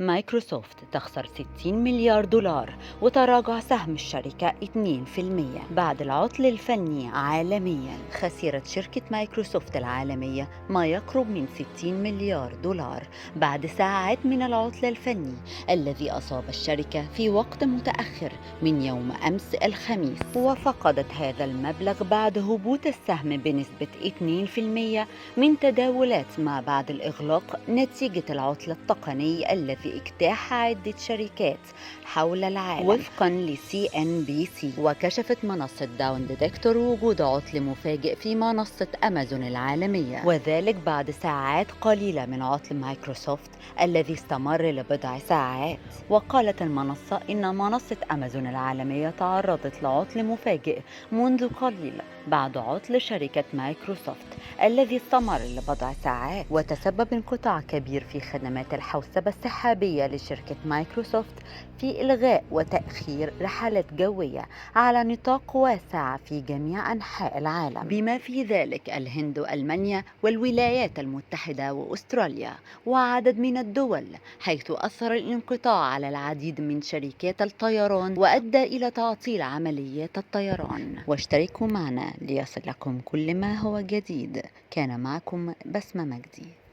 مايكروسوفت تخسر 60 مليار دولار وتراجع سهم الشركة 2% بعد العطل الفني عالميا. خسرت شركة مايكروسوفت العالمية ما يقرب من 60 مليار دولار بعد ساعات من العطل الفني الذي أصاب الشركة في وقت متأخر من يوم أمس الخميس، وفقدت هذا المبلغ بعد هبوط السهم بنسبة 2% من تداولات ما بعد الإغلاق نتيجة العطل التقني الذي اجتاح عدة شركات حول العالم وفقا لسي ان بي سي. وكشفت منصة داون ديتكتور وجود عطل مفاجئ في منصة أمازون العالمية، وذلك بعد ساعات قليلة من عطل مايكروسوفت الذي استمر لبضع ساعات. وقالت المنصة إن منصة أمازون العالمية تعرضت لعطل مفاجئ منذ قليل بعد عطل شركة مايكروسوفت الذي استمر لبضع ساعات، وتسبب انقطاع كبير في خدمات الحوسبة السحابية لشركة مايكروسوفت في إلغاء وتأخير رحلات جوية على نطاق واسع في جميع أنحاء العالم، بما في ذلك الهند وألمانيا والولايات المتحدة وأستراليا وعدد من الدول، حيث أثر الانقطاع على العديد من شركات الطيران وأدى إلى تعطيل عمليات الطيران. واشتركوا معنا ليصل لكم كل ما هو جديد. كان معكم بسمة مجدي.